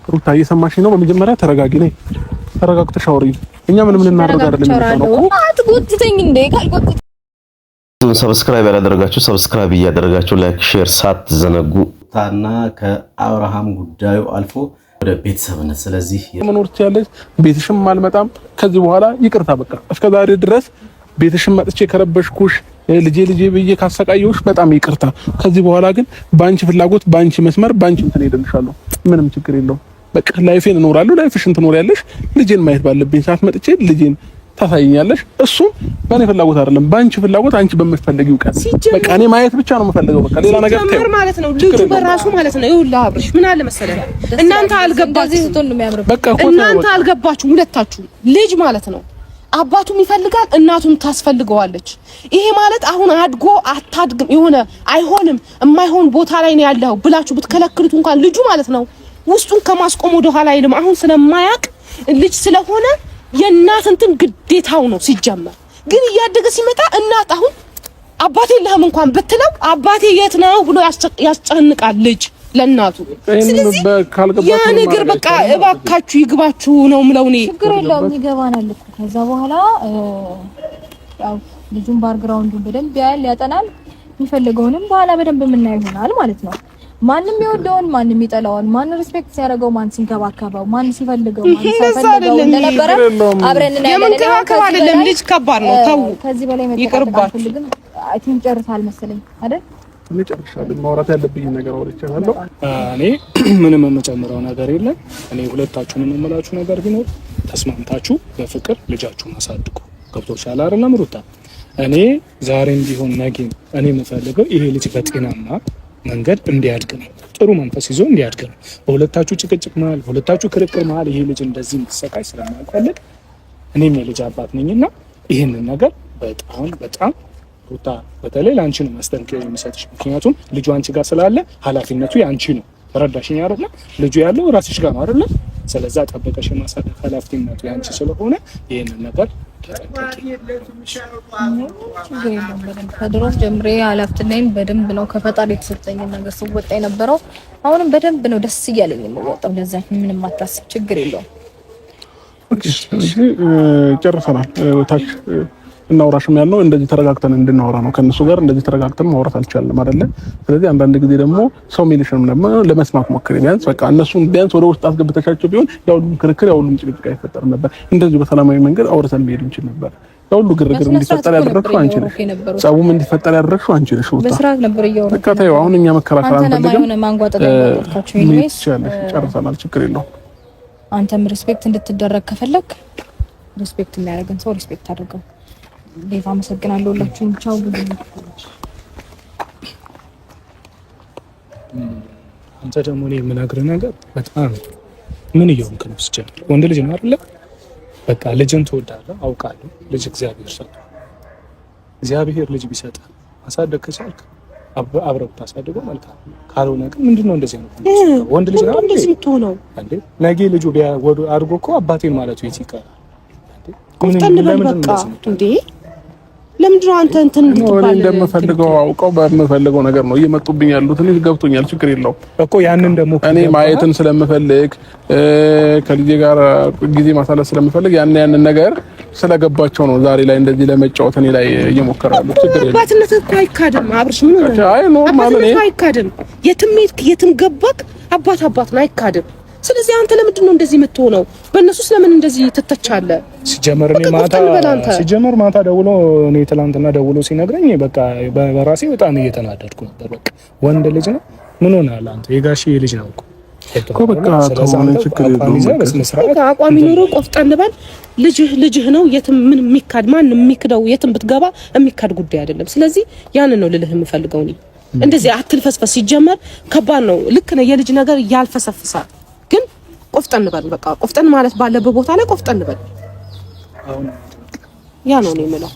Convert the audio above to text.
ሩታ እየሰማሽኝ ነው? በመጀመሪያ ተረጋጊ ነኝ። ተረጋግተሽ አውሪ። እኛ ምንም ልናደርግ አይደለም ነው። አትጎትተኝ እንዴ ካልጎትተኝ። ሰብስክራይብ ያላደረጋችሁ ሰብስክራይብ እያደረጋችሁ ላይክ ሼር ሳትዘነጉ ታና ከአብርሃም ጉዳዩ አልፎ ወደ ቤተሰብነት ስለዚህ መኖር ትችያለሽ። ቤትሽም አልመጣም ከዚህ በኋላ ይቅርታ በቃ እስከዛሬ ድረስ ቤትሽም መጥቼ ከረበሽኩሽ ልጄ ብዬ ካሰቃየሁሽ በጣም ይቅርታ። ከዚህ በኋላ ግን ባንቺ ፍላጎት ባንቺ መስመር ባንቺ እንትን ሄደልሻለሁ። ምንም ችግር የለውም። በቃ ላይፌን እኖራለሁ፣ ላይፍሽን ትኖሪያለሽ። ልጄን ማየት ባለብኝ ሰዓት መጥቼ ልጄን ታሳይኛለሽ። እሱ በእኔ ፍላጎት አይደለም፣ ባንቺ ፍላጎት አንቺ በምትፈልጊው ቀን በቃ እኔ ማየት ብቻ ነው የምፈልገው። በቃ ሌላ ነገር ተይው ማለት ነው። ልጁ በራሱ ማለት ነው። ይኸውልህ አብርሽ ምን አለ መሰለህ እናንተ አልገባችሁም ሁለታችሁ ልጅ ማለት ነው አባቱም ይፈልጋል እናቱም ታስፈልገዋለች። ይሄ ማለት አሁን አድጎ አታድግም የሆነ አይሆንም የማይሆን ቦታ ላይ ነው ያለው ብላችሁ ብትከለክሉት እንኳን ልጁ ማለት ነው ውስጡን ከማስቆም ወደ ኋላ አይልም። አሁን ስለማያቅ ልጅ ስለሆነ የእናት እንትን ግዴታው ነው ሲጀመር። ግን እያደገ ሲመጣ እናት አሁን አባቴ ለህም እንኳን ብትለው አባቴ የት ነው ብሎ ያስጨንቃል ልጅ ለናቱ። ስለዚህ ያ ነገር በቃ እባካችሁ ይግባችሁ ነው ምለው እኔ። ችግር የለውም ይገባናል እኮ ከዛ በኋላ ያው ልጁን ባክግራውንዱን በደንብ ያጠናል የሚፈልገውንም በኋላ በደንብ የምናየው ይሆናል ማለት ነው። ማንንም ይወደውን ማንንም ይጠላውን ማን ሪስፔክት ሲያደርገው ማን ሲንከባከበው ማን ሲፈልገው ማን ሲፈልገው እንደነበረ አብረን እናያለን። የምንከባከብ አይደለም ልጅ ከባድ ነው። ተው ከዚህ በላይ መጠቃቀም ፈልግም አይ ቲንክ ጨርሳል መሰለኝ አይደል? እኔ ጨርሻለሁ። ማውራት ያለብኝ ነገር አውርቻለሁ። እኔ ምንም የምጨምረው ነገር የለም። እኔ ሁለታችሁንም የምላችሁ ነገር ቢኖር ተስማምታችሁ በፍቅር ልጃችሁን አሳድጉ። ገብቶሻል አይደለም ሩታ? እኔ ዛሬም ቢሆን ነገም እኔ የምፈልገው ይሄ ልጅ በጤናማ መንገድ እንዲያድግ ነው። ጥሩ መንፈስ ይዞ እንዲያድግ ነው። በሁለታችሁ ጭቅጭቅ መሀል በሁለታችሁ ክርክር መሀል ይሄ ልጅ እንደዚህ እንዲሰቃይ ስለማልፈልግ እኔም የልጅ አባት ነኝና ይሄንን ነገር በጣም ሩታ በተለይ ላንቺ ነው ማስጠንቀቂያ የሚሰጥሽ። ምክንያቱም ልጁ አንቺ ጋር ስላለ ኃላፊነቱ ያንቺ ነው። ተረዳሽኝ አይደል? ልጁ ያለው ራስሽ ጋር ነው አይደል? ስለዚህ ጠብቀሽ የማሳደግ ኃላፊነቱ ያንቺ ስለሆነ ይሄንን ነገር ከድሮስ ጀምሬ ኃላፊነቴን በደንብ ነው ከፈጣሪ የተሰጠኝ ነገር ስወጣ የነበረው። አሁንም በደንብ ነው ደስ እያለኝ የምወጣው። ለዛ ምንም አታስብ፣ ችግር የለውም። ኦኬ ጨርሰናል። ታች እናውራሽም ያለው እንደዚህ ተረጋግተን እንድናወራ ነው። ከነሱ ጋር እንደዚህ ተረጋግተን ማውራት አልቻልንም አይደለ? ስለዚህ አንዳንድ ጊዜ ደግሞ ሰው ሚሊሽንም ለመስማት ሞክሪ። ቢያንስ በቃ እነሱን ቢያንስ ወደ ውስጥ አስገብተሻቸው ቢሆን ያው ሁሉ ክርክር ያው ሁሉ ጭቅጭቅ አይፈጠርም ነበር። እንደዚህ በሰላማዊ መንገድ አውርተን መሄድ እንችል ነበር። ያው ሁሉ ግርግር እንዲፈጠር ያደረግሽው አንቺ ነሽ። ጸቡም እንዲፈጠር ያደረግሽው አንቺ ነሽ። በስርዓት ነበር እያወራሁ በቃ ተይው። አሁን እኛ መከራከር አንፈልግም። ጨርሰናል። ችግር የለውም። አንተም ሪስፔክት እንድትደረግ ከፈለክ ሪስፔክት የሚያደርገን ሰው ሪስፔክት አድርገው። ሌላ አመሰግናለሁ ሁላችሁም። ቻው። አንተ ደግሞ እኔ የምነግርህ ነገር በጣም ምን እየሆንክ ነው? ስጀምር ወንድ ልጅ ነው አይደለ? በቃ ልጅን ትወዳለህ አውቃለሁ። ልጅ እግዚአብሔር ሰጠህ። እግዚአብሔር ልጅ ቢሰጥህ ማሳደግ ከቻልክ አብረው ታሳድገው መልካም። ካልሆነ ግን ምንድነው እንደዚህ ነው? ወንድ ልጅ ነው እንደዚህ የምትሆነው እንዴ? ነገ ልጁ አድጎ እኮ አባቴን ማለቱ የት ይቀራል እንዴ? ቆፍጠን በል በቃ እንዴ። ለምንድን ነው አንተ እንትን እንድትባል እንደምፈልገው አውቀው በምፈልገው ነገር ነው እየመጡብኝ ያሉት። እኔ ገብቶኛል። ችግር የለውም እኮ ያንን ደግሞ እኔ ማየትን ስለምፈልግ ከልጄ ጋር ጊዜ ማሳለፍ ስለምፈልግ ያንን ነገር ስለገባቸው ነው ዛሬ ላይ እንደዚህ ለመጫወት እኔ ላይ እየሞከራሉ። ችግር የለውም። አባትነት እኮ አይካድም አብርሽ። ምን ሆነ? አይ ኖርማል ነው። አይካድም። የትም ገባክ አባት ነው አይካድም። ስለዚህ አንተ ለምንድን ነው እንደዚህ የምትሆነው? በእነሱ ስለምን እንደዚህ ትተቻለህ? ሲጀመር ማታ ደውሎ እኔ ትላንትና ደውሎ ሲነግረኝ በቃ በራሴ በጣም እየተናደድኩ ነበር። በቃ ወንድ ልጅ ነው ምን ሆናል አንተ? የጋሼ ልጅ ነው እኮ በቃ ተሆነ ችግር የለውም። በቃ አቋም ይኖረው ቆፍጠን በል። ልጅህ ነው። የትም ምን የሚካድ ማን የሚክደው? የትም ብትገባ የሚካድ ጉዳይ አይደለም። ስለዚህ ያንን ነው ልልህ የምፈልገው እኔ። እንደዚህ አትልፈስፈስ። ሲጀመር ከባድ ነው። ልክ ነው የልጅ ነገር ያልፈሰፍሳል። ግን ቆፍጠን በል። በቃ ቆፍጠን ማለት ባለበት ቦታ ላይ ቆፍጠን በል። ያ ነው እኔ የምለው።